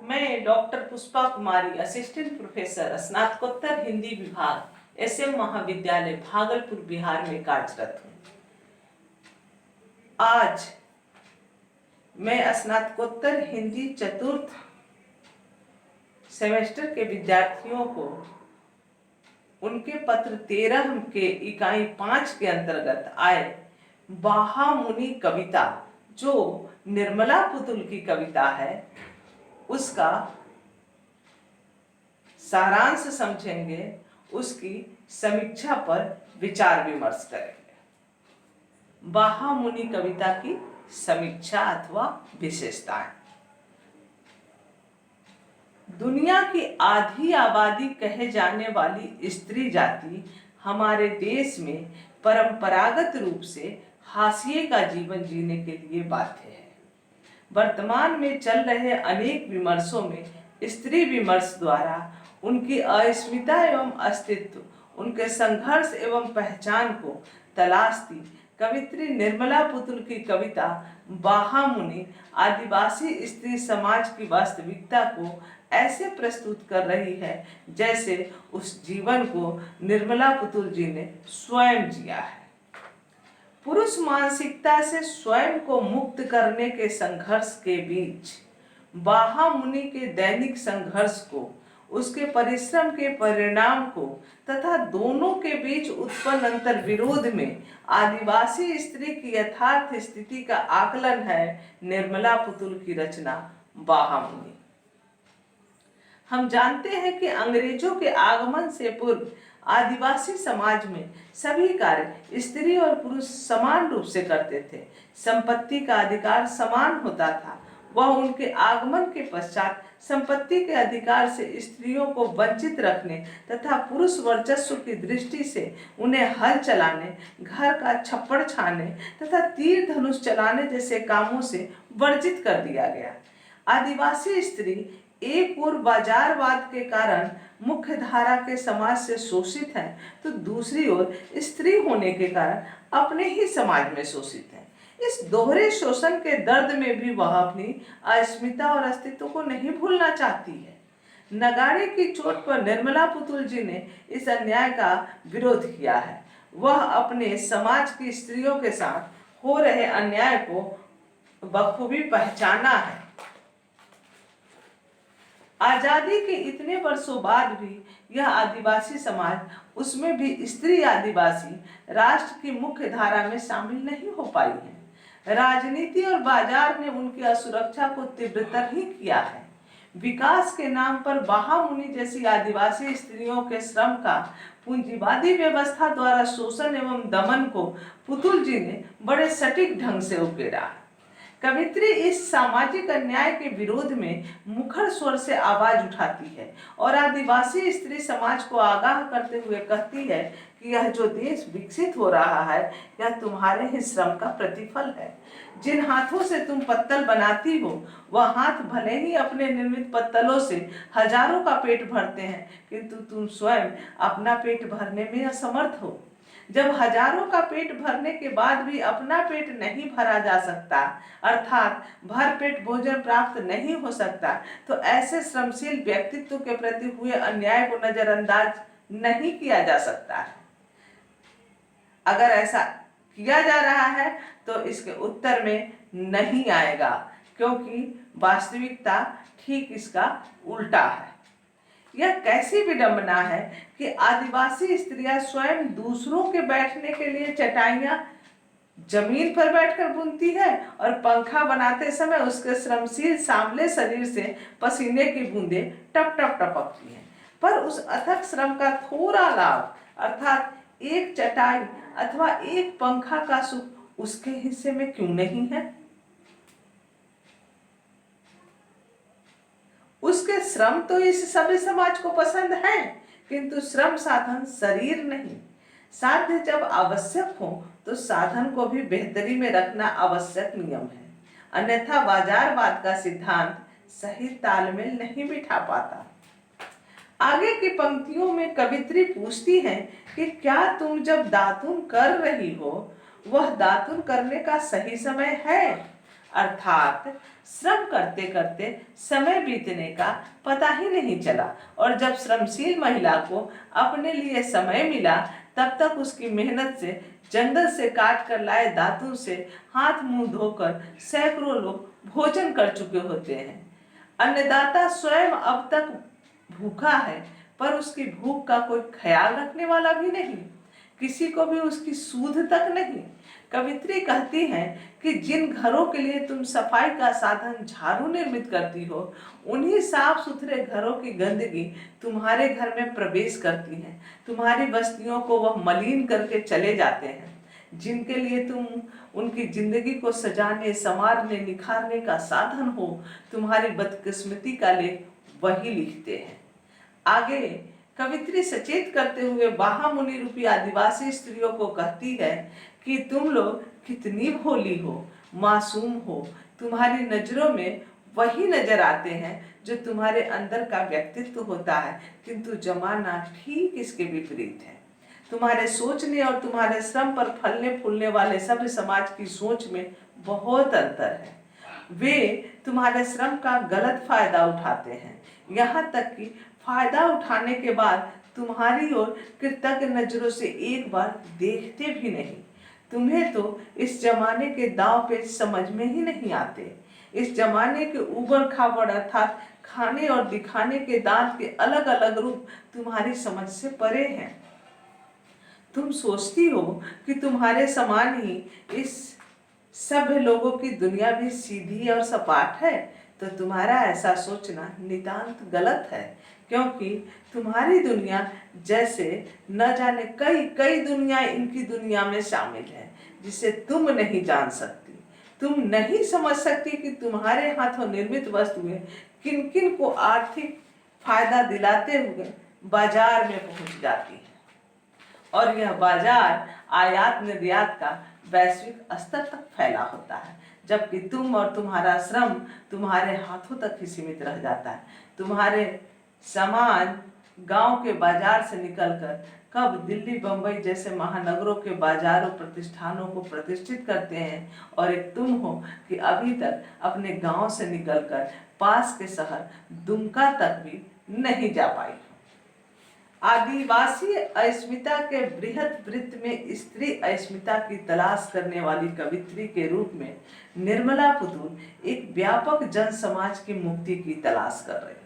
मैं डॉक्टर पुष्पा कुमारी, assistant professor, स्नातकोत्तर हिंदी विभाग, SM महाविद्यालय भागलपुर बिहार में कार्यरत हूँ। आज मैं स्नातकोत्तर हिंदी चतुर्थ सेमेस्टर के विद्यार्थियों को उनके पत्र 13 के इकाई 5 के अंतर्गत आए बाहामुनि कविता, जो निर्मला पुतुल की कविता है, उसका सारांश समझेंगे, उसकी समीक्षा पर विचार विमर्श करेंगे। बाहामुनि कविता की समीक्षा अथवा विशेषताएं। दुनिया की आधी आबादी कहे जाने वाली स्त्री जाति हमारे देश में परंपरागत रूप से हाशिए का जीवन जीने के लिए बाध्य है। वर्तमान में चल रहे अनेक विमर्शों में स्त्री विमर्श द्वारा उनकी अस्मिता एवं अस्तित्व, उनके संघर्ष एवं पहचान को तलाशती कवित्री निर्मला पुतुल की कविता बाहामुनि आदिवासी स्त्री समाज की वास्तविकता को ऐसे प्रस्तुत कर रही है जैसे उस जीवन को निर्मला पुतुल जी ने स्वयं जिया है। पुरुष मानसिकता से स्वयं को मुक्त करने के संघर्ष के बीच बाहामुनि के दैनिक संघर्ष को, उसके परिश्रम के परिणाम को तथा दोनों के बीच उत्पन्न अंतर विरोध में आदिवासी स्त्री की यथार्थ स्थिति का आकलन है निर्मला पुतुल की रचना बाहामुनि। हम जानते हैं कि अंग्रेजों के आगमन से पूर्व आदिवासी समाज में सभी कार्य स्त्री और पुरुष समान रूप से करते थे। संपत्ति का अधिकार समान होता था। वह उनके आगमन के पश्चात संपत्ति के अधिकार से स्त्रियों को वंचित रखने तथा पुरुष वर्चस्व की दृष्टि से उन्हें हल चलाने, घर का छप्पड़ छाने तथा तीर धनुष चलाने जैसे कामों से वर्जित कर दिया गया। आदिवासी स्त्री एक ओर बाजारवाद के कारण मुख्य धारा के समाज से शोषित है, तो दूसरी ओर स्त्री होने के कारण अपने ही समाज में शोषित है। इस दोहरे शोषण के दर्द में भी वह अपनी अस्मिता और अस्तित्व को नहीं भूलना चाहती है। नगाड़े की चोट पर निर्मला पुतुल जी ने इस अन्याय का विरोध किया है। वह अपने समाज की स्त्रियों के साथ हो रहे अन्याय को बखूबी पहचाना है। आजादी के इतने वर्षों बाद भी यह आदिवासी समाज, उसमें भी स्त्री आदिवासी, राष्ट्र की मुख्य धारा में शामिल नहीं हो पाई है। राजनीति और बाजार ने उनकी असुरक्षा को तीव्रतर ही किया है। विकास के नाम पर बाहामुनि जैसी आदिवासी स्त्रियों के श्रम का पूंजीवादी व्यवस्था द्वारा शोषण एवं दमन को पुतुल जी ने बड़े सटीक ढंग से उकेरा। कवित्री इस सामाजिक अन्याय के विरोध में मुखर स्वर से आवाज उठाती है और आदिवासी स्त्री समाज को आगाह करते हुए कहती है कि यह जो देश विकसित हो रहा है, यह तुम्हारे ही श्रम का प्रतिफल है। जिन हाथों से तुम पत्तल बनाती हो, वह हाथ भले ही अपने निर्मित पत्तलों से हजारों का पेट भरते हैं, किंतु तुम स्वयं अपना पेट भरने में असमर्थ हो। जब हजारों का पेट भरने के बाद भी अपना पेट नहीं भरा जा सकता, अर्थात भर पेट भोजन प्राप्त नहीं हो सकता, तो ऐसे श्रमशील व्यक्तित्व के प्रति हुए अन्याय को नजरअंदाज नहीं किया जा सकता है। अगर ऐसा किया जा रहा है तो इसके उत्तर में नहीं आएगा, क्योंकि वास्तविकता ठीक इसका उल्टा है। यह कैसी विडंबना है कि आदिवासी स्त्रियां स्वयं दूसरों के बैठने के लिए चटाइयां जमीन पर बैठकर बुनती है और पंखा बनाते समय उसके श्रमशील सांवले शरीर से पसीने की बूंदें टप टप टपकती हैं, पर उस अथक श्रम का थोड़ा लाभ, अर्थात एक चटाई अथवा एक पंखा का सुख उसके हिस्से में क्यों नहीं है? उसके श्रम तो इस सभ्य समाज को पसंद है, किंतु श्रम साधन शरीर नहीं। साध्य जब आवश्यक हो तो साधन को भी बेहतरी में रखना आवश्यक नियम है, अन्यथा बाजारवाद का सिद्धांत सही तालमेल नहीं बिठा पाता। आगे की पंक्तियों में कवित्री पूछती है कि क्या तुम जब दातुन कर रही हो, वह दातुन करने का सही समय है? अर्थात श्रम करते करते समय बीतने का पता ही नहीं चला, और जब श्रमशील महिला को अपने लिए समय मिला तब तक उसकी मेहनत से जंगल से काट कर लाए दातुन से हाथ मुंह धोकर सैकड़ों लोग भोजन कर चुके होते हैं। अन्नदाता स्वयं अब तक भूखा है, पर उसकी भूख का कोई ख्याल रखने वाला भी नहीं, किसी को भी उसकी सूध तक नहीं। कवित्री कहती है कि जिन घरों के लिए तुम सफाई का साधन झाड़ू निर्मित करती हो, उन्हीं साफ सुथरे घरों की गंदगी तुम्हारे घर में प्रवेश करती है। तुम्हारी बस्तियों को वह मलिन करके चले जाते हैं। जिनके लिए तुम उनकी जिंदगी को सजाने, संवारने, निखारने का साधन हो, तुम्हारी बदकिस्मती का लेख वही लिखते हैं। आगे कवित्री सचेत करते हुए बाहामुनि रूपी आदिवासी स्त्रियों को कहती है कि तुम लोग कितनी भोली हो, मासूम हो। तुम्हारी नजरों में वही नजर आते हैं जो तुम्हारे अंदर का व्यक्तित्व होता है, किंतु जमाना ठीक इसके विपरीत है। तुम्हारे सोचने और तुम्हारे श्रम पर फलने फूलने वाले सभ्य समाज की सोच में बहुत अंतर है। वे तुम्हारे श्रम का गलत फायदा उठाते हैं, यहाँ तक कि फायदा उठाने के बाद तुम्हारी ओर कृतज्ञ नजरों से एक बार देखते भी नहीं। तुम्हें तो इस जमाने के दांव पेच समझ में ही नहीं आते। इस जमाने के ऊबड़ खाबड़ अर्थात खाने और दिखाने के दांत के अलग अलग रूप तुम्हारी समझ से परे हैं। तुम सोचती हो कि तुम्हारे समान ही इस सभ्य लोगों की दुनिया भी सीधी और सपाट है, तो तुम्हारा ऐसा सोचना नितांत गलत है, क्योंकि तुम्हारी दुनिया जैसे न जाने कई कई दुनिया इनकी दुनिया में शामिल है, जिसे तुम नहीं जान सकती। तुम नहीं समझ सकती कि तुम्हारे हाथों निर्मित वस्तुएं किन किन को आर्थिक फायदा दिलाते हुए बाजार में पहुंच जाती है, और यह बाजार आयात निर्यात का वैश्विक स्तर तक फैला होता है, जबकि तुम और तुम्हारा श्रम तुम्हारे हाथों तक ही सीमित रह जाता है। तुम्हारे सामान गांव के बाजार से निकलकर कब दिल्ली, बंबई जैसे महानगरों के बाजारों प्रतिष्ठानों को प्रतिष्ठित करते हैं, और एक तुम हो कि अभी तक अपने गांव से निकलकर पास के शहर दुमका तक भी नहीं जा पाई। आदिवासी अस्मिता के बृहद वृत्त में स्त्री अस्मिता की तलाश करने वाली कवित्री के रूप में निर्मला पुतुल एक व्यापक जन समाज की मुक्ति की तलाश कर रही है।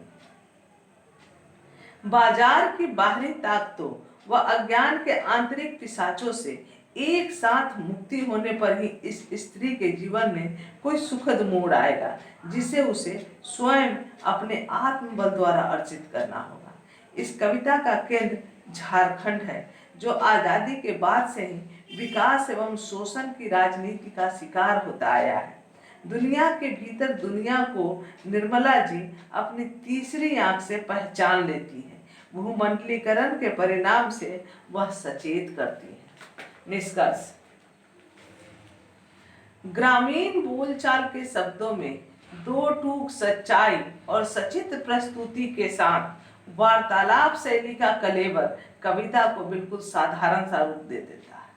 बाजार की बाहरी ताकतों व अज्ञान के आंतरिक पिशाचों से एक साथ मुक्ति होने पर ही इस स्त्री के जीवन में कोई सुखद मोड़ आएगा, जिसे उसे स्वयं अपने आत्मबल द्वारा अर्जित करना होगा। इस कविता का केंद्र झारखंड है, जो आजादी के बाद से ही विकास एवं शोषण की राजनीति का शिकार होता आया है। दुनिया के भीतर दुनिया को निर्मला जी अपनी तीसरी आंख से पहचान लेती है। भूमंडलीकरण के परिणाम से वह सचेत करती है। निष्कर्ष: ग्रामीण बोलचाल के शब्दों में दो टूक सच्चाई और सचित्र प्रस्तुति के साथ वार्तालाप शैली का कलेवर कविता को बिल्कुल साधारण सा रूप दे देता है,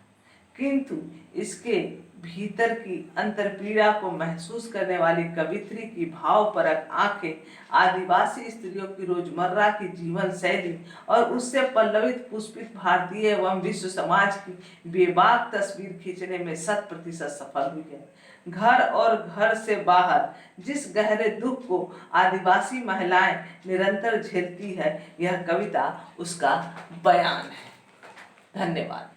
किंतु इसके भीतर की अंतरपीड़ा को महसूस करने वाली कवित्री की भावपरक आंखें आदिवासी स्त्रियों की रोजमर्रा की जीवन शैली और उससे पल्लवित पुष्पित भारतीय एवं विश्व समाज की बेबाक तस्वीर खींचने में 100% सफल हुई है। घर और घर से बाहर जिस गहरे दुख को आदिवासी महिलाएं निरंतर झेलती है, यह कविता उसका बयान है। धन्यवाद।